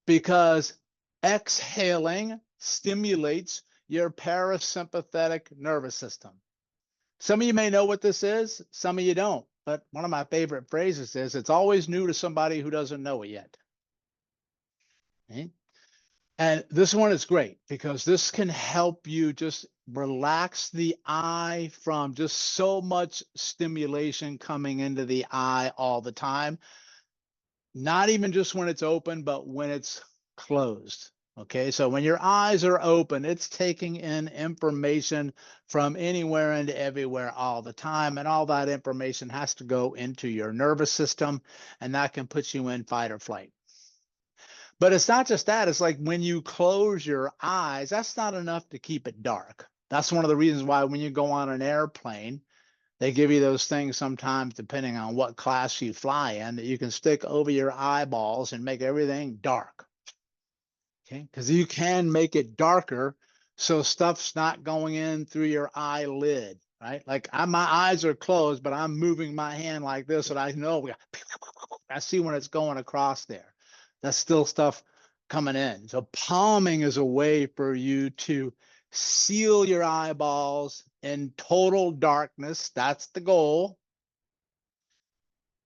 because exhaling stimulates your parasympathetic nervous system. Some of you may know what this is, some of you don't. But one of my favorite phrases is, it's always new to somebody who doesn't know it yet. Okay? And this one is great because this can help you just relax the eye from just so much stimulation coming into the eye all the time. Not even just when it's open, but when it's closed. Okay, so when your eyes are open, it's taking in information from anywhere and everywhere all the time. And all that information has to go into your nervous system, and that can put you in fight or flight. But it's not just that. It's like when you close your eyes, that's not enough to keep it dark. That's one of the reasons why when you go on an airplane, they give you those things sometimes, depending on what class you fly in, that you can stick over your eyeballs and make everything dark. Okay, because you can make it darker so stuff's not going in through your eyelid, right? Like my eyes are closed, but I'm moving my hand like this, and I know I see when it's going across there. That's still stuff coming in. So palming is a way for you to seal your eyeballs in total darkness. That's the goal.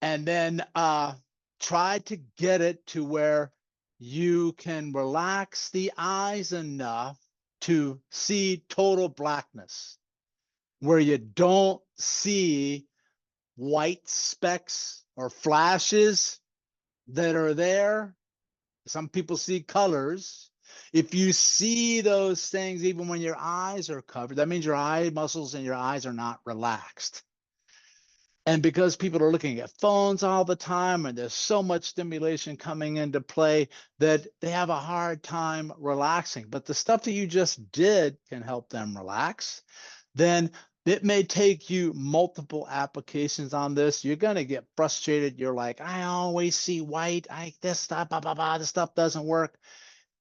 And then try to get it to where you can relax the eyes enough to see total blackness, where you don't see white specks or flashes that are there. Some people see colors. If you see those things, even when your eyes are covered, that means your eye muscles and your eyes are not relaxed. And because people are looking at phones all the time and there's so much stimulation coming into play, that they have a hard time relaxing. But the stuff that you just did can help them relax. Then it may take you multiple applications on this. You're going to get frustrated. You're like, I always see white. This stuff, this stuff doesn't work.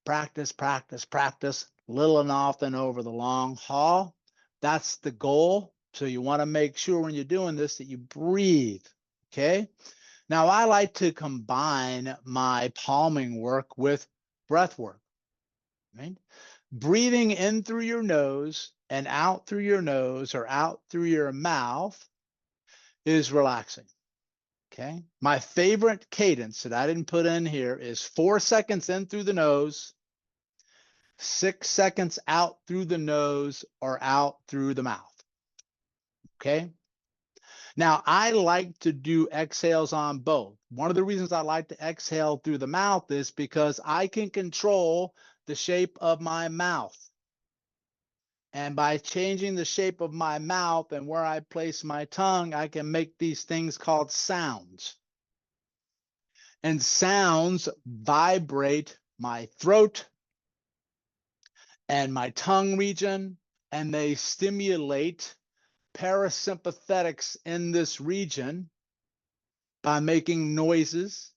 Practice, practice, practice, little and often over the long haul. That's the goal. So you want to make sure when you're doing this that you breathe. Okay. Now, I like to combine my palming work with breath work. Right? Breathing in through your nose and out through your nose or out through your mouth is relaxing. Okay. My favorite cadence that I didn't put in here is 4 seconds in through the nose, 6 seconds out through the nose or out through the mouth. Okay. Now, I like to do exhales on both. One of the reasons I like to exhale through the mouth is because I can control the shape of my mouth. And by changing the shape of my mouth and where I place my tongue, I can make these things called sounds. And sounds vibrate my throat and my tongue region, and they stimulate parasympathetics in this region by making noises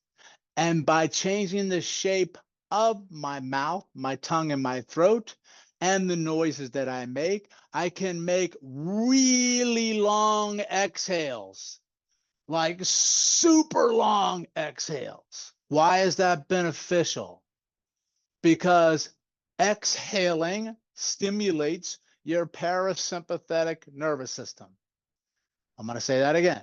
and by changing the shape of my mouth, my tongue, and my throat, and the noises that I make. I can make really long exhales, like super long exhales. Why is that beneficial? Because exhaling stimulates your parasympathetic nervous system. I'm going to say that again.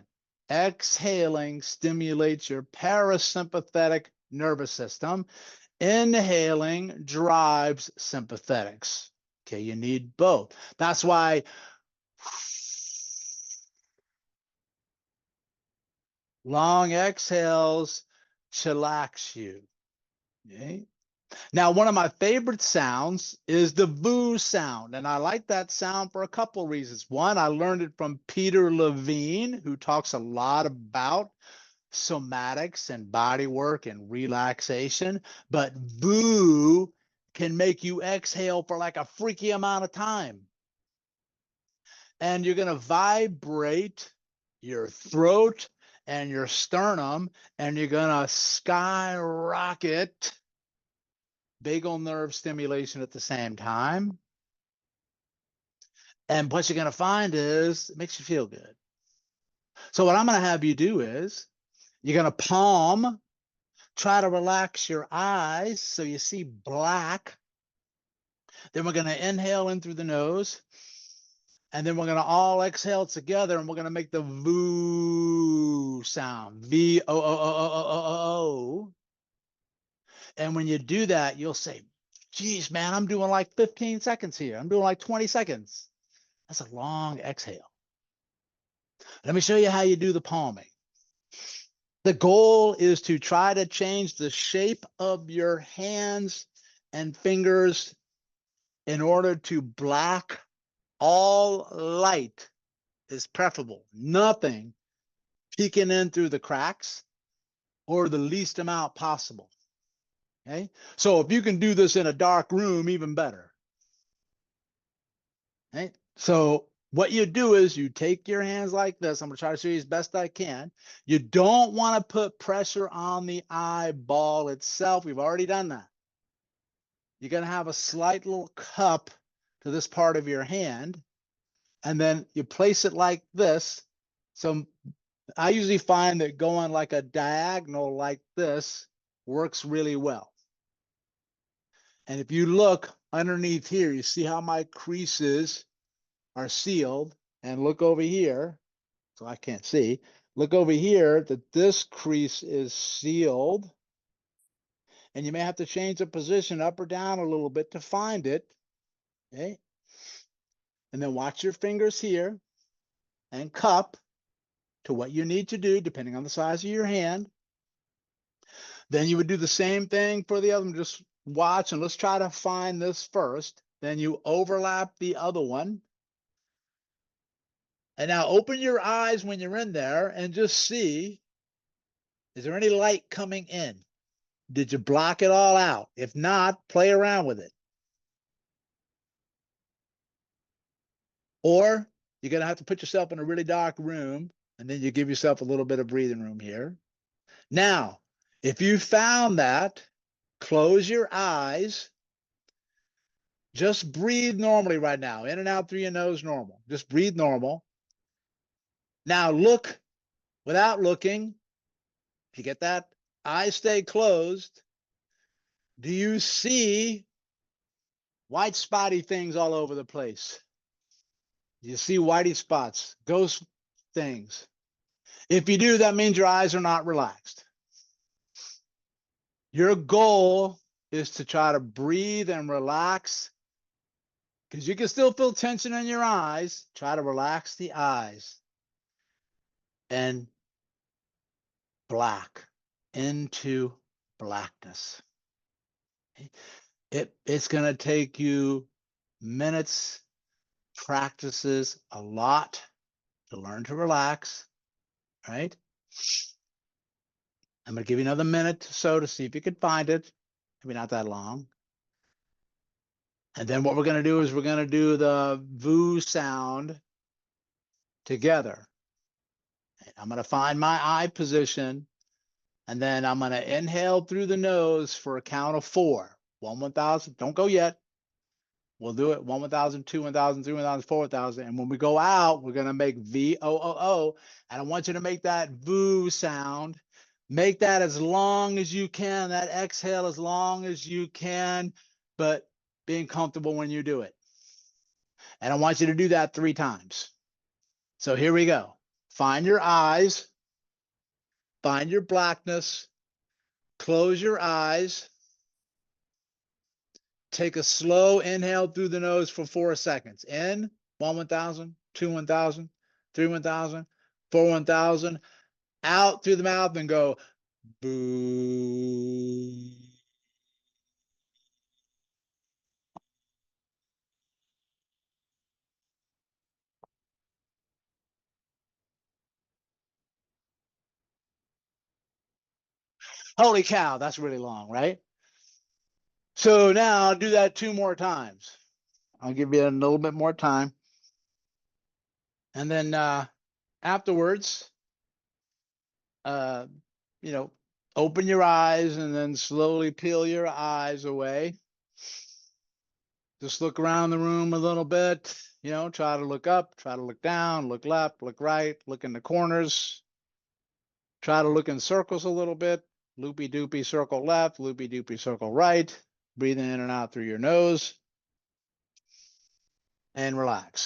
Exhaling stimulates your parasympathetic nervous system. Inhaling drives sympathetics. Okay, you need both. That's why long exhales chillax you. Okay? Now, one of my favorite sounds is the VOO sound, and I like that sound for a couple of reasons. One, I learned it from Peter Levine, who talks a lot about somatics and body work and relaxation, but VOO can make you exhale for like a freaky amount of time. And you're going to vibrate your throat and your sternum, and you're going to skyrocket vagal nerve stimulation at the same time. And what you're going to find is it makes you feel good. So what I'm going to have you do is you're going to palm try to relax your eyes so you see black. Then we're going to inhale in through the nose. And then we're going to all exhale together, and we're going to make the VOO sound. V-O-O-O-O-O-O-O. And when you do that, you'll say, geez, man, I'm doing like 15 seconds here. I'm doing like 20 seconds. That's a long exhale. Let me show you how you do the palming. The goal is to try to change the shape of your hands and fingers in order to block all light is preferable. Nothing peeking in through the cracks or the least amount possible. Okay. So if you can do this in a dark room, even better. Okay. So what you do is you take your hands like this. I'm going to try to show you as best I can. You don't want to put pressure on the eyeball itself. We've already done that. You're going to have a slight little cup to this part of your hand. And then you place it like this. So I usually find that going like a diagonal like this works really well. And if you look underneath here, you see how my creases are sealed. And look over here, so I can't see. Look over here that this crease is sealed. And you may have to change the position up or down a little bit to find it. Okay. And then watch your fingers here and cup to what you need to do, depending on the size of your hand. Then you would do the same thing for the other one. Just watch, and let's try to find this first. Then you overlap the other one. And now open your eyes when you're in there and just see, is there any light coming in? Did you block it all out? If not, play around with it. Or you're going to have to put yourself in a really dark room, and then you give yourself a little bit of breathing room here. Now, if you found that, close your eyes. Just breathe normally right now. In and out through your nose, normal. Just breathe normal. Now look without looking. If you get that, eyes stay closed. Do you see white spotty things all over the place? You see whitey spots, ghost things. If you do, that means your eyes are not relaxed. Your goal is to try to breathe and relax, because you can still feel tension in your eyes. Try to relax the eyes and black into blackness. It's going to take you minutes, practices a lot to learn to relax, right? I'm going to give you another minute or so to see if you can find it. Maybe not that long. And then what we're going to do is we're going to do the VOO sound together. I'm going to find my eye position, and then I'm going to inhale through the nose for a count of 4. 1, 1,000. Don't go yet. We'll do it 1, 1,000, 2, 1,000, 3, 1,000, 4, 1,000. And when we go out, we're going to make V-O-O-O. And I want you to make that VOO sound. Make that as long as you can, that exhale as long as you can, but being comfortable when you do it. And I want you to do that 3 times. So here we go. Find your eyes. Find your blackness. Close your eyes. Take a slow inhale through the nose for 4 seconds. In, 1, 1,000, 2, 1,000, 3, 1,000, 4, 1,000. Out through the mouth and go, boo. Holy cow, that's really long, right? So now do that 2 more times. I'll give you a little bit more time. And then afterwards, you know, open your eyes and then slowly peel your eyes away. Just look around the room a little bit, you know, try to look up, try to look down, look left, look right, look in the corners. Try to look in circles a little bit. loopy doopy circle left, loopy doopy circle right. Breathing in and out through your nose. And relax.